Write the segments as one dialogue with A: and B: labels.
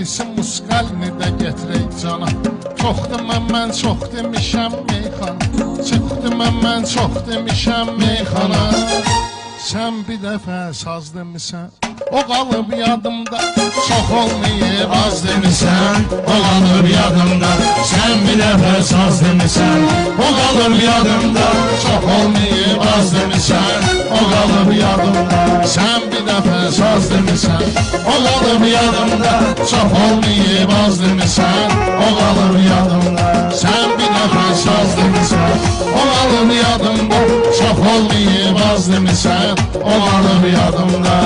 A: birisi musqalini də getirək cana. Çoxdur mən çox demişəm meyxana. Çıxdı mən çox demişəm meyxana. Sən bir dəfə saz demisən, o qalıb yadımda. Çox olmayıb az demisən, o qalıb yadımda. Sən bir dəfə saz demisən, o qalıb yadımda. Çox olmayıb az demisən, o qalıb yadımda. Sən bir dəfə saz demisən, o qalıb yadımda. Çox olmayıb az demisən, o qalıb yadımda. Sən bir dəfə saz demisən, o qalıb yadımda. Çox olmayıb az demisən, o qalıb yadımda.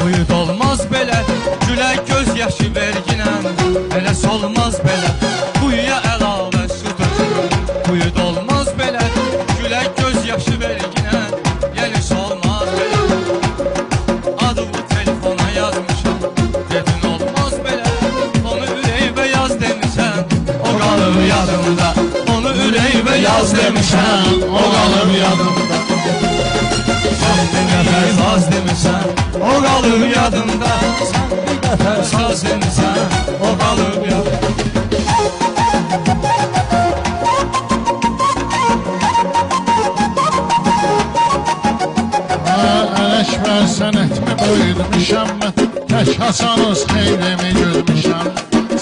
B: Uyud olmaz belə, gülək göz yaşı verginən, eləs olmaz belə. Quyuya əlavə su tökür. Uyud olmaz belə, gülək göz yaşı verginən, eləs olmaz belə. Adı bu telefona yazmışam, dedin olmaz belə. Onu ürəyimə yaz demişəm, o qalıb yadımda. Onu ürəyimə yaz demişəm, o qalıb yadımda. Sən bir dəfə saz demişəm, o qalıb yadımda. Sən bir dəfə saz demişəm, o qalıb yadımda.
A: Ələkbər sənətimi böyüdmüşəm mən, tək Hasanız xeyrimi görmüşəm.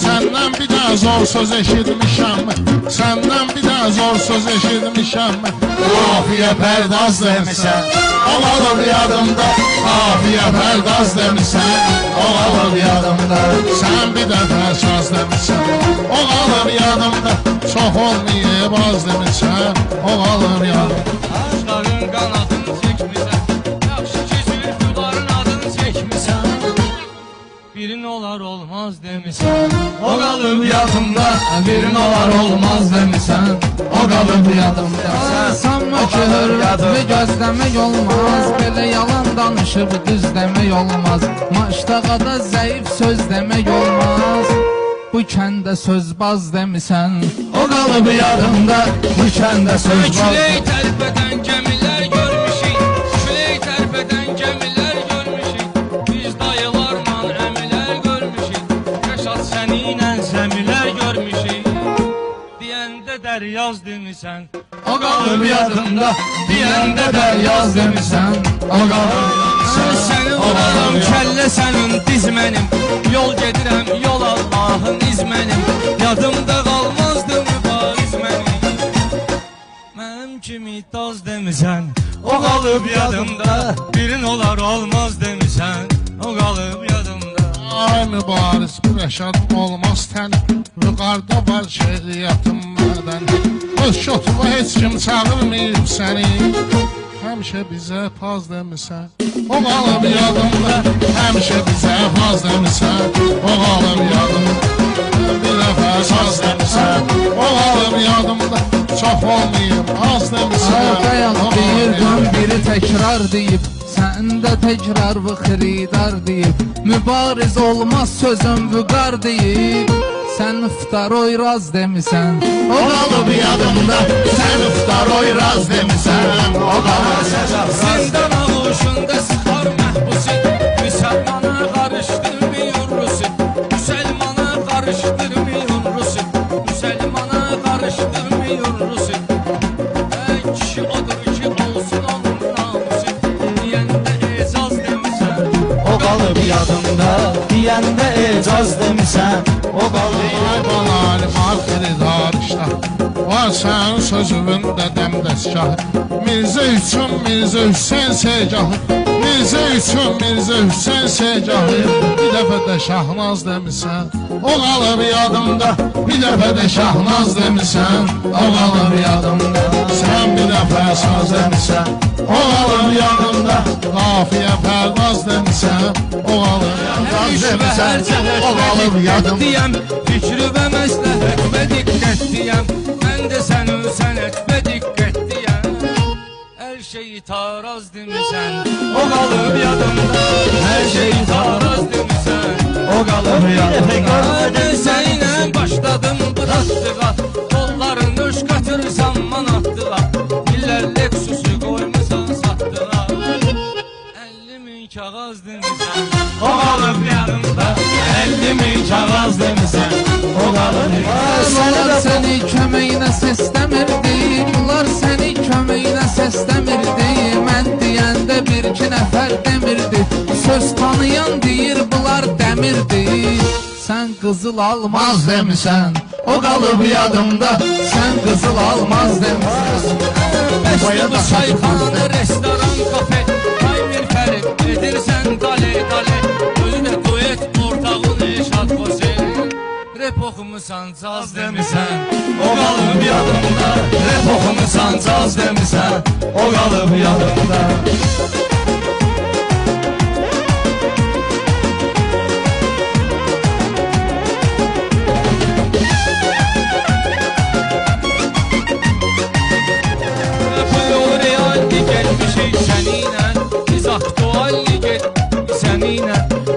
A: Səndən bir daha zor söz eşitmişəm mən, səndən bir daha zor söz eşitmişəm mən. Afiyə pərdaz demisən, o qalıb yadımda. Afiyə pərdaz demisən, o qalıb yadımda. Sən bir dəfə saz demisən, o qalıb yadımda. Çox olmayıb az demisən, o qalıb yadımda.
B: Aşkların qanadını çəkmişsən, yaxşı ki zülfüların adını çəkmişsən. Birin olar olmaz demisən, o qalıb yadımda. Birin olar olmaz demisən, o qalıb yadımda.
C: Sanma ki hürriyatını gözləmək olmaz. Belə yalan danışıb düz demək olmaz. Maştaqada zəif söz demək olmaz. Bu kəndə sözbaz demisən,
B: O qalıb yadımda, bu kəndə sözbaz. Külək tərpədən gəmilər görmüşük, külək tərpədən gəmilər görmüşük. Biz dayılarla əmilər görmüşük, Rəşad səninlə zəmilər görmüşük. Deyəndə dəryaz demisən, o qalıb yadımda. Deyəndə dəryaz demisən, o qalıb yadımda. Sənin oğlum kəllə sənin diz mənim, yol gedirəm yol Allahın iz mənim. Yadımda qalmazdı mübariz mənim. Mənim kimi daz demisən, o qalıb yadımda. Birin olar olmaz demisən, o qalıb yadımda.
A: Ay mübariz bu Rəşad olmaz təni, Vüqarda var şeiriyyatın mədən. Öz şotuva heç kim çağırmayıb səni, həmişə bizə paz demisən, o qalıb yadımda. Həmişə bizə paz demisən, o qalıb yadımda. Bir dəfə saz demisən, o qalıb yadımda. Çox olmayıb az demisən,
C: Dayan bir gün biri təkrar deyib, səndə təkrar və xiridar deyib. Mübariz olmaz sözün vüqar deyib. Sən iftar oyraz demisən,
A: o qalıb yadımda. Sən iftar oyraz demisən, o qalıb yadımda.
B: Zindan ağuşunda sıxar məhbusi, Müsəlmana qarışdırmıyor Rusi. Müsəlmana qarışdırmıyor Rusi. Müsəlmana qarışdırmıyor Rusi. Ən kişi odur ki olsun onun namusi. Deyəndə ecaz demisən,
D: O qalıb yadımda, deyəndə ecaz demisən, o qalıb
A: Ay balalim ar xeridar iştah, Var sənin sözüvündə dəmdəstgahı Mirzə üçün Mirzə Hüseyin segahı Mirzə üçün Mirzə Hüseyin segahı Bir dəfə də Şahnaz demisən O qalır yadımda Bir dəfə də Şahnaz demisən O qalır yadımda Sən bir dəfə saz demisən O qalır yadımda Qafiyə Pərdaz demisən O qalır
B: Hər
A: O qalır yadımda
B: deyəm, fikri və məsləhət və diqqət deyəm Mən də sənin sənət və diqqət deyəm Hər şeyi taraz demisən O qalır yadımda Hər şeyi taraz demisən
D: O qalır yadımda
B: Mən səninlə başladım bıraktığa Yollarını üç qatırsan manattığa İllər Lexusu qoymusan sattığa 50.000 kağız demisən O qalır yadımda 50.000 kağız demisən O qalır
C: Bunlar səni köməyinə səsləmirdi Bunlar səni köməyinə səsləmirdi Mən deyəndə bir iki nəfər demirdi Söz tanıyan deyir bunlar dəmirdi Sən qızıl almaz demisən O qalıb yadımda Sən qızıl almaz demisən
B: Bəsdə bu çayxanı, restoran, kafe Aymir fərib edirsən dale dale Özü də duet ortağın eşat qoşur Rap oxumusan caz demisən O qalıb yadımda Rap oxumusan caz demisən O qalıb yadımda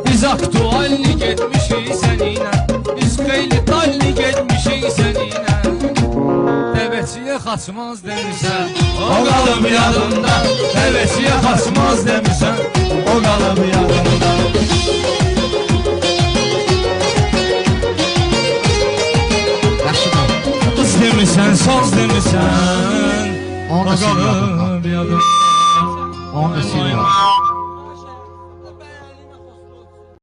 B: Biz aktualli getmişik səninlə Biz xeyli talli getmişik səninlə Dəvəçiyə xaçmaz demisən O qalıb yadımda Dəvəçiyə xaçmaz demisən O qalıb yadımda Qız demisən, saz demisən O qalıb yadımda
C: Onu da silmə